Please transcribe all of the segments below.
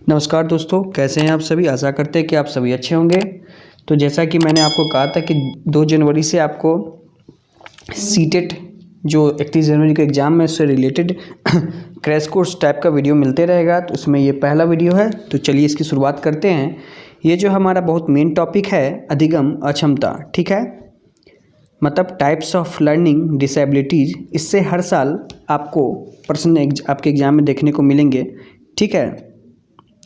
नमस्कार दोस्तों, कैसे हैं आप सभी। आशा करते हैं कि आप सभी अच्छे होंगे। तो जैसा कि मैंने आपको कहा था कि 2 जनवरी से आपको सीटेट जो 31 जनवरी का एग्ज़ाम है उससे रिलेटेड क्रैश कोर्स टाइप का वीडियो मिलते रहेगा। तो उसमें ये पहला वीडियो है। तो चलिए इसकी शुरुआत करते हैं। ये जो हमारा बहुत मेन टॉपिक है अधिगम अक्षमता, ठीक है, मतलब टाइप्स ऑफ लर्निंग डिसेबिलिटीज़। इससे हर साल आपको प्रश्न आपके एग्ज़ाम में देखने को मिलेंगे, ठीक है।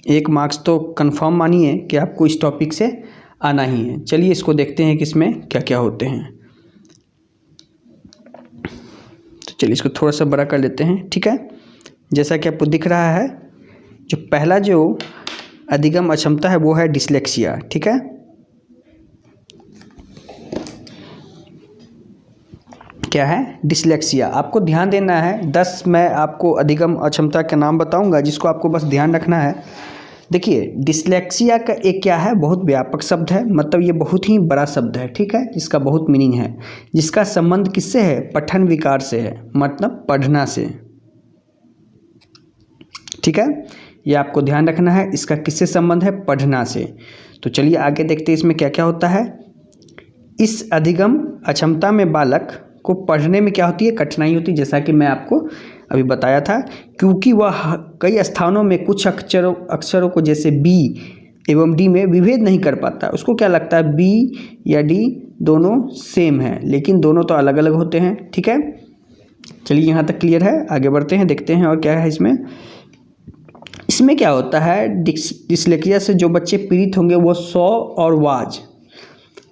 1 मार्क्स तो कंफर्म मानिए कि आपको इस टॉपिक से आना ही है। चलिए इसको देखते हैं कि इसमें क्या क्या होते हैं। तो चलिए इसको थोड़ा सा बड़ा कर लेते हैं, ठीक है। जैसा कि आपको दिख रहा है, जो पहला जो अधिगम अक्षमता है वो है डिसलेक्सिया, ठीक है। क्या है? डिसलेक्सिया। आपको ध्यान देना है। 10 मैं आपको अधिगम अक्षमता का नाम बताऊंगा जिसको आपको बस ध्यान रखना है। देखिए, डिसलेक्सिया का एक क्या है, बहुत व्यापक शब्द है, मतलब ये बहुत ही बड़ा शब्द है, ठीक है, जिसका बहुत मीनिंग है, जिसका संबंध किससे है? पठन विकार से है, मतलब पढ़ना से, ठीक है। ये आपको ध्यान रखना है, इसका किससे संबंध है? पढ़ना से। तो चलिए आगे देखते हैं इसमें क्या क्या होता है। इस अधिगम अक्षमता में बालक को पढ़ने में क्या होती है? कठिनाई होती है, जैसा कि मैं आपको अभी बताया था, क्योंकि वह कई स्थानों में कुछ अक्षरों को जैसे बी एवं डी में विभेद नहीं कर पाता। उसको क्या लगता है बी या डी दोनों सेम है, लेकिन दोनों तो अलग अलग होते हैं, ठीक है। चलिए यहाँ तक क्लियर है। आगे बढ़ते हैं, देखते हैं और क्या है इसमें। इसमें क्या होता है, डिसलेक्सिया से जो बच्चे पीड़ित होंगे वो सौ और वाज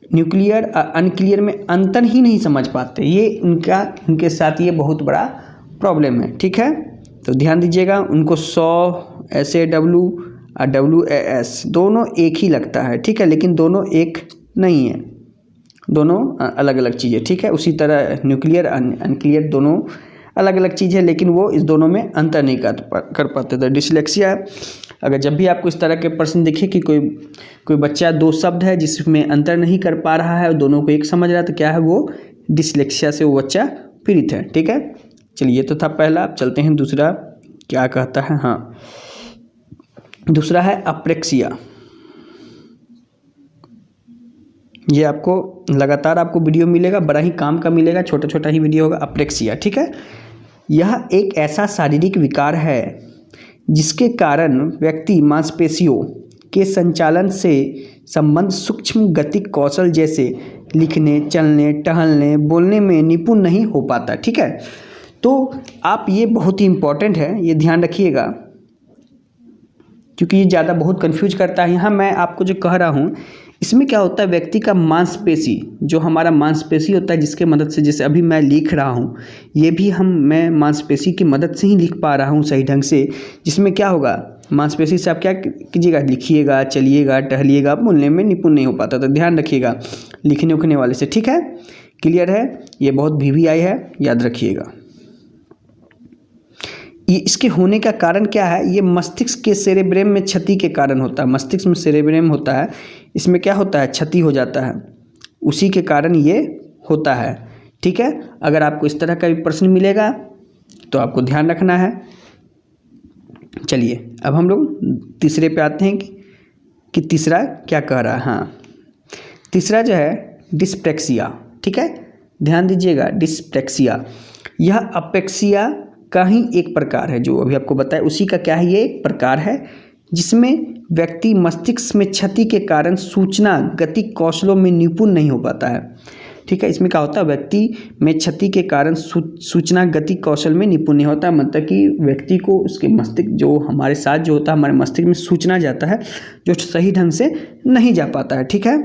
न्यूक्लियर अनक्लियर में अंतर ही नहीं समझ पाते। ये उनके साथ ये बहुत बड़ा प्रॉब्लम है, ठीक है। तो ध्यान दीजिएगा, उनको सौ SAW और WAS दोनों एक ही लगता है, ठीक है, लेकिन दोनों एक नहीं है, दोनों अलग अलग चीज़ें, ठीक है। उसी तरह न्यूक्लियर अनक्लियर दोनों अलग अलग चीज़ है, लेकिन वो इस दोनों में अंतर नहीं कर पाते। तो डिसलेक्सिया, अगर जब भी आपको इस तरह के प्रश्न दिखे कि कोई बच्चा 2 शब्द है जिसमें अंतर नहीं कर पा रहा है और दोनों को एक समझ रहा है, तो क्या है वो डिसलेक्सिया से वो बच्चा पीड़ित है, ठीक है। चलिए तो था पहला। अब चलते हैं दूसरा क्या कहता है। हाँ, दूसरा है अप्रेक्सिया। ये आपको लगातार आपको वीडियो मिलेगा, बड़ा ही काम का मिलेगा, छोटा छोटा ही वीडियो होगा। अप्रेक्सिया, ठीक है। यह एक ऐसा शारीरिक विकार है जिसके कारण व्यक्ति मांसपेशियों के संचालन से संबंध सूक्ष्म गतिक कौशल जैसे लिखने, चलने, टहलने, बोलने में निपुण नहीं हो पाता, ठीक है। तो आप ये बहुत ही इम्पोर्टेंट है, ये ध्यान रखिएगा, क्योंकि ये ज़्यादा बहुत कंफ्यूज करता है। यहाँ मैं आपको जो कह रहा हूँ, इसमें क्या होता है, व्यक्ति का मांसपेशी, जो हमारा मांसपेशी होता है जिसके मदद से, जैसे अभी मैं लिख रहा हूँ, ये भी मैं मांसपेशी की मदद से ही लिख पा रहा हूँ सही ढंग से। जिसमें क्या होगा, मांसपेशी से आप क्या कीजिएगा, लिखिएगा, चलिएगा, टहलिएगा, बोलने में निपुण नहीं हो पाता। तो ध्यान रखिएगा लिखने उखने वाले से, ठीक है। क्लियर है, ये बहुत VVI है, याद रखिएगा। ये इसके होने का कारण क्या है, ये मस्तिष्क के सेरेब्रम में क्षति के कारण होता है। मस्तिष्क में सेरेब्रम होता है, इसमें क्या होता है, क्षति हो जाता है, उसी के कारण ये होता है, ठीक है। अगर आपको इस तरह का भी प्रश्न मिलेगा तो आपको ध्यान रखना है। चलिए अब हम लोग तीसरे पे आते हैं कि तीसरा क्या कह रहा है। हाँ, तीसरा जो है डिस्प्रेक्सिया, ठीक है। ध्यान दीजिएगा, डिस्प्रेक्सिया यह अपेक्सिया का ही एक प्रकार है, जो अभी आपको बताया उसी का क्या है, ये एक प्रकार है जिसमें व्यक्ति मस्तिष्क में क्षति के कारण सूचना गति कौशलों में निपुण नहीं हो पाता है, ठीक है। इसमें क्या होता है, व्यक्ति में क्षति के कारण सूचना गति कौशल में निपुण नहीं होता, मतलब कि व्यक्ति को उसके मस्तिष्क, जो हमारे साथ जो होता है, हमारे मस्तिष्क में सूचना जाता है जो सही ढंग से नहीं जा पाता है, ठीक है।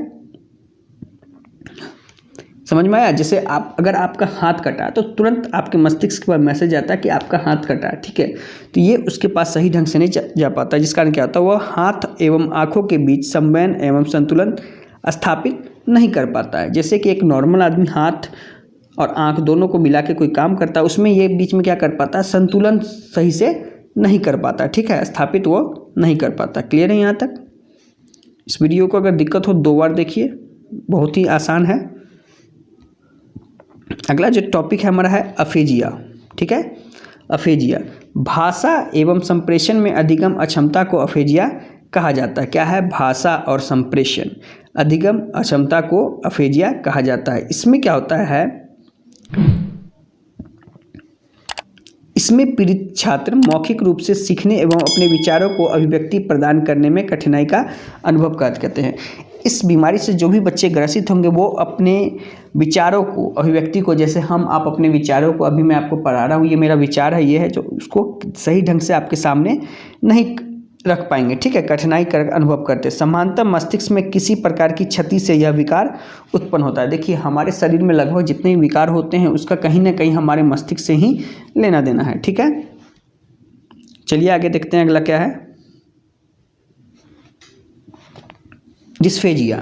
समझ में आया। जैसे अगर आपका हाथ कटा तो तुरंत आपके मस्तिष्क पर मैसेज आता है कि आपका हाथ कटा है, ठीक है। तो ये उसके पास सही ढंग से नहीं जा पाता, जिस कारण क्या होता है, वह हाथ एवं आँखों के बीच संवयन एवं संतुलन स्थापित नहीं कर पाता है। जैसे कि एक नॉर्मल आदमी हाथ और आँख दोनों को मिला के कोई काम करता है, उसमें ये बीच में क्या कर पाता है, संतुलन सही से नहीं कर पाता, ठीक है, स्थापित वो नहीं कर पाता। क्लियर है यहाँ तक। इस वीडियो को अगर दिक्कत हो 2 बार देखिए, बहुत ही आसान है। अगला जो टॉपिक है हमारा है अफेजिया, ठीक है। अफेजिया। भाषा एवं संप्रेषण में अधिगम अक्षमता को अफेजिया कहा जाता है। क्या है? भाषा और संप्रेषण, अधिगम अक्षमता को अफेजिया कहा जाता है। इसमें क्या होता है, इसमें पीड़ित छात्र मौखिक रूप से सीखने एवं अपने विचारों को अभिव्यक्ति प्रदान करने में कठिनाई का अनुभव करते हैं। इस बीमारी से जो भी बच्चे ग्रसित होंगे वो अपने विचारों को, अभिव्यक्ति को, जैसे हम आप अपने विचारों को, अभी मैं आपको पढ़ा रहा हूँ, ये मेरा विचार है, ये है, जो उसको सही ढंग से आपके सामने नहीं रख पाएंगे। ठीक है, कठिनाई कर अनुभव करते। समांतर मस्तिष्क में किसी प्रकार की क्षति से यह विकार उत्पन्न होता है। देखिए, हमारे शरीर में लगभग जितने विकार होते हैं उसका कहीं ना कहीं हमारे मस्तिष्क से ही लेना देना है। ठीक है, चलिए आगे देखते हैं अगला क्या है, डिस्फेजिया।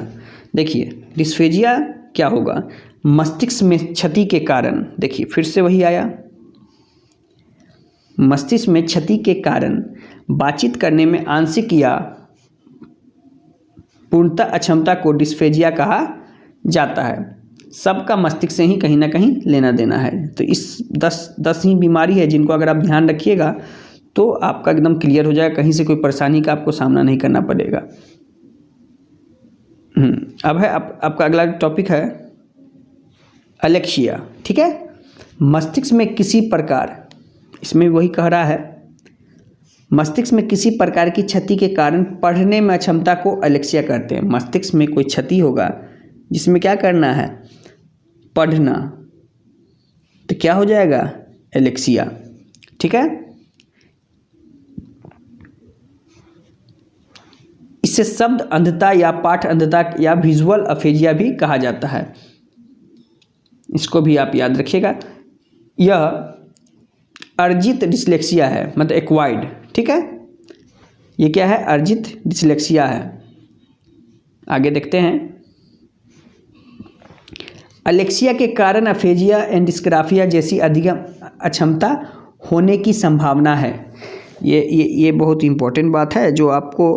देखिए, डिस्फेजिया क्या होगा, मस्तिष्क में क्षति के कारण, देखिए फिर से वही आया, मस्तिष्क में क्षति के कारण बातचीत करने में आंशिक या पूर्णतः अक्षमता को डिस्फेजिया कहा जाता है। सबका मस्तिष्क से ही कहीं ना कहीं लेना देना है। तो इस 10 ही बीमारी है जिनको अगर आप ध्यान रखिएगा तो आपका एकदम क्लियर हो जाएगा, कहीं से कोई परेशानी का आपको सामना नहीं करना पड़ेगा। अब है आपका अगला टॉपिक है अलेक्सिया। ठीक है, मस्तिष्क में किसी प्रकार, इसमें वही कह रहा है, मस्तिष्क में किसी प्रकार की क्षति के कारण पढ़ने में अक्षमता को अलेक्सिया कहते हैं। मस्तिष्क में कोई क्षति होगा जिसमें क्या करना है, पढ़ना, तो क्या हो जाएगा, एलेक्सिया। ठीक है, इसे शब्द अंधता या पाठ अंधता या विजुअल अफेजिया भी कहा जाता है। इसको भी आप याद रखिएगा। यह अर्जित डिसलेक्सिया है, मतलब एक्वायर्ड। ठीक है, ये क्या है, अर्जित डिसलेक्सिया है। आगे देखते हैं, अलेक्सिया के कारण अफेजिया एंड डिस्ग्राफिया जैसी अधिगम अक्षमता होने की संभावना है। ये बहुत इंपॉर्टेंट बात है जो आपको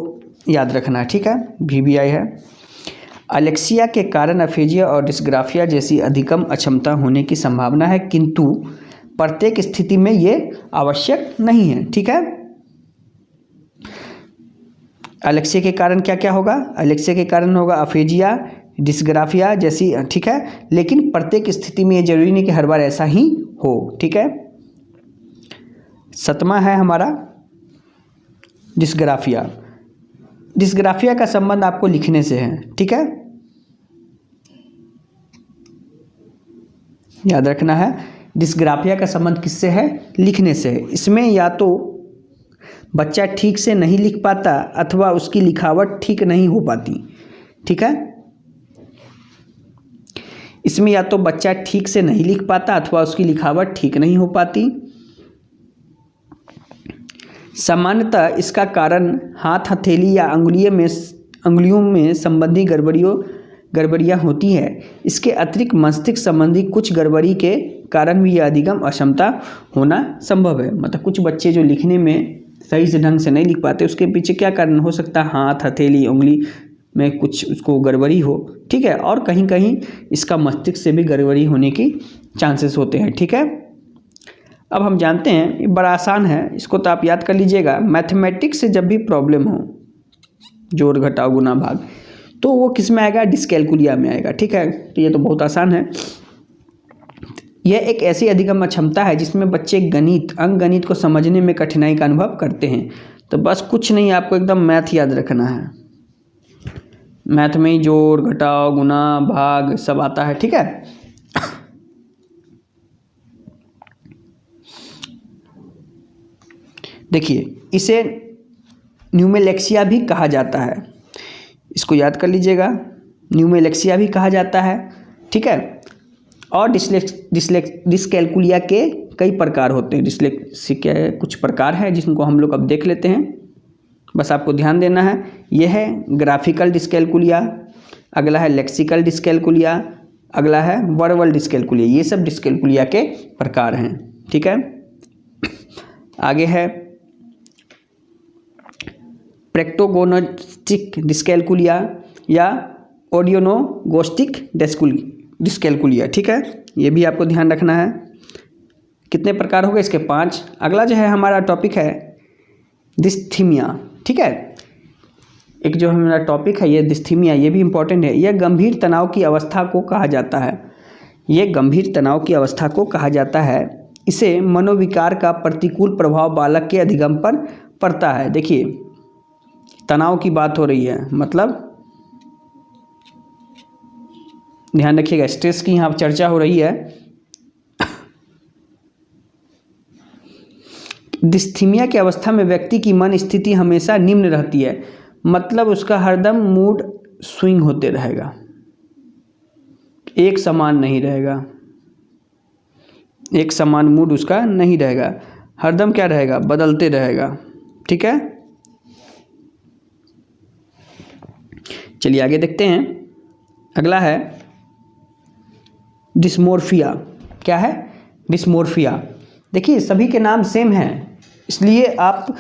याद रखना है। ठीक है, VBI है, अलेक्सिया के कारण अफेजिया और डिस्ग्राफिया जैसी अधिगम अक्षमता होने की संभावना है, किंतु प्रत्येक स्थिति में ये आवश्यक नहीं है। ठीक है, अलेक्सिया के कारण क्या क्या होगा, अलेक्सिया के कारण होगा अफेजिया, डिस्ग्राफिया जैसी। ठीक है, लेकिन प्रत्येक स्थिति में ये जरूरी नहीं कि हर बार ऐसा ही हो। ठीक है, 7वां है हमारा डिस्ग्राफिया। डिस्ग्राफिया का संबंध आपको लिखने से है। ठीक है, याद रखना है, डिस्ग्राफिया का संबंध किससे है, लिखने से है। इसमें या तो बच्चा ठीक से नहीं लिख पाता अथवा उसकी लिखावट ठीक नहीं हो पाती। ठीक है, इसमें या तो बच्चा ठीक से नहीं लिख पाता अथवा उसकी लिखावट ठीक नहीं हो पाती। सामान्यतः इसका कारण हाथ, हथेली या अंगुलियों में संबंधी गड़बड़ियाँ होती है। इसके अतिरिक्त मस्तिष्क संबंधी कुछ गड़बड़ी के कारण भी यह अधिगम अक्षमता होना संभव है। मतलब कुछ बच्चे जो लिखने में सही से ढंग से नहीं लिख पाते, उसके पीछे क्या कारण हो सकता है, हाथ, हथेली, उंगली में कुछ उसको गड़बड़ी हो। ठीक है, और कहीं कहीं इसका मस्तिष्क से भी गड़बड़ी होने की चांसेस होते हैं। ठीक है, अब हम जानते हैं, ये बड़ा आसान है, इसको तो आप याद कर लीजिएगा। मैथमेटिक्स से जब भी प्रॉब्लम हो, जोड़ घटाव गुना भाग, तो वो किस में आएगा, डिस्कैलकुलिया में आएगा। ठीक है, तो ये तो बहुत आसान है। यह एक ऐसी अधिगम क्षमता है जिसमें बच्चे अंकगणित को समझने में कठिनाई का अनुभव करते हैं। तो बस कुछ नहीं, आपको एकदम मैथ याद रखना है। मैथ में ही जोड़ घटाव गुना भाग सब आता है। ठीक है, देखिए, इसे न्यूमेलेक्सिया भी कहा जाता है। इसको याद कर लीजिएगा, न्यूमेलेक्सिया भी कहा जाता है। ठीक है, और डिस्कैलकुलिया के कई प्रकार होते हैं। डिस्लेक्सिया के कुछ प्रकार हैं जिनको हम लोग अब देख लेते हैं, बस आपको ध्यान देना है। यह है ग्राफिकल डिस्कैलकुलिया, अगला है लेक्सिकल डिस्कैलकुलिया, अगला है वर्बल डिस्कैलकुलिया। ये सब डिस्कैलकुलिया के प्रकार हैं। ठीक है, आगे है प्रेक्टोगोनोस्टिक डिस्कैलकुलिया या ऑडियोनोगोस्टिक डिस्कैलकुलिया। ठीक है, ये भी आपको ध्यान रखना है। कितने प्रकार हो गए इसके? 5। अगला जो है हमारा टॉपिक है डिस्थीमिया, ठीक है। एक जो हमारा टॉपिक है ये डिस्थीमिया, ये भी इम्पोर्टेंट है। यह गंभीर तनाव की अवस्था को कहा जाता है। ये गंभीर तनाव की अवस्था को कहा जाता है। इसे मनोविकार का प्रतिकूल प्रभाव बालक के अधिगम पर पड़ता है। देखिए तनाव की बात हो रही है, मतलब ध्यान रखिएगा स्ट्रेस की यहाँ चर्चा हो रही है। डिस्थीमिया की अवस्था में व्यक्ति की मन स्थिति हमेशा निम्न रहती है, मतलब उसका हरदम मूड स्विंग होते रहेगा, एक समान नहीं रहेगा, एक समान मूड उसका नहीं रहेगा, हरदम क्या रहेगा? बदलते रहेगा, ठीक है। चलिए आगे देखते हैं। अगला है डिस्मोर्फिया। क्या है? डिस्मोर्फिया। देखिए सभी के नाम सेम हैं, इसलिए आप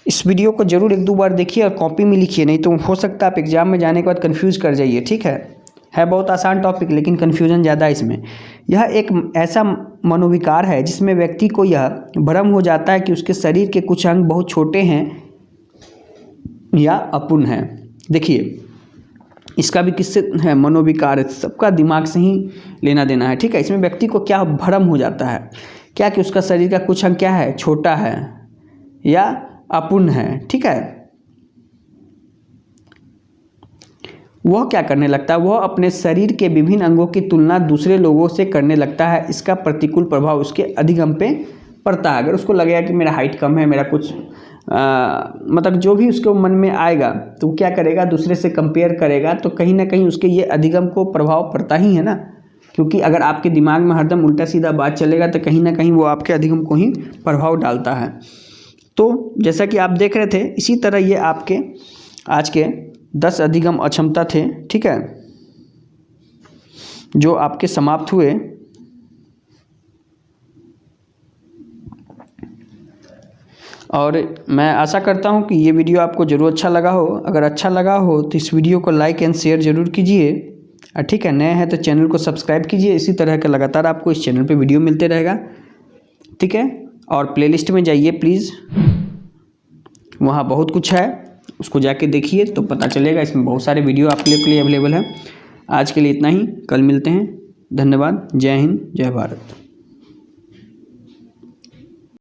इस वीडियो को जरूर 1-2 बार देखिए और कॉपी में लिखिए, नहीं तो हो सकता है आप एग्जाम में जाने के बाद कंफ्यूज कर जाइए, ठीक है बहुत आसान टॉपिक लेकिन कन्फ्यूजन ज़्यादा है इसमें। यह एक ऐसा मनोविकार है जिसमें व्यक्ति को यह भ्रम हो जाता है कि उसके शरीर के कुछ अंग बहुत छोटे हैं या अपूर्ण हैं। देखिए इसका भी किससे है? मनोविकार, सबका दिमाग से ही लेना देना है, ठीक है। इसमें व्यक्ति को क्या भ्रम हो जाता है, क्या कि उसका शरीर का कुछ अंग क्या है? छोटा है या अपूर्ण है, ठीक है। वह क्या करने लगता है? वह अपने शरीर के विभिन्न अंगों की तुलना दूसरे लोगों से करने लगता है। इसका प्रतिकूल प्रभाव उसके अधिगम पे पड़ता है। अगर उसको लगेगा कि मेरा हाइट कम है, मेरा कुछ मतलब जो भी उसके मन में आएगा तो क्या करेगा? दूसरे से कंपेयर करेगा, तो कहीं ना कहीं उसके ये अधिगम को प्रभाव पड़ता ही है ना, क्योंकि अगर आपके दिमाग में हरदम उल्टा सीधा बात चलेगा तो कहीं ना कहीं वो आपके अधिगम को ही प्रभाव डालता है। तो जैसा कि आप देख रहे थे, इसी तरह ये आपके आज के 10 अधिगम अक्षमता थे, ठीक है, जो आपके समाप्त हुए। और मैं आशा करता हूं कि ये वीडियो आपको ज़रूर अच्छा लगा हो। अगर अच्छा लगा हो तो इस वीडियो को लाइक एंड शेयर ज़रूर कीजिए, ठीक है। नए हैं तो चैनल को सब्सक्राइब कीजिए, इसी तरह का लगातार आपको इस चैनल पे वीडियो मिलते रहेगा, ठीक है। और प्लेलिस्ट में जाइए प्लीज़, वहाँ बहुत कुछ है, उसको जाके देखिए तो पता चलेगा। इसमें बहुत सारे वीडियो आपके लिए अवेलेबल है। आज के लिए इतना ही, कल मिलते हैं। धन्यवाद। जय हिंद, जय भारत।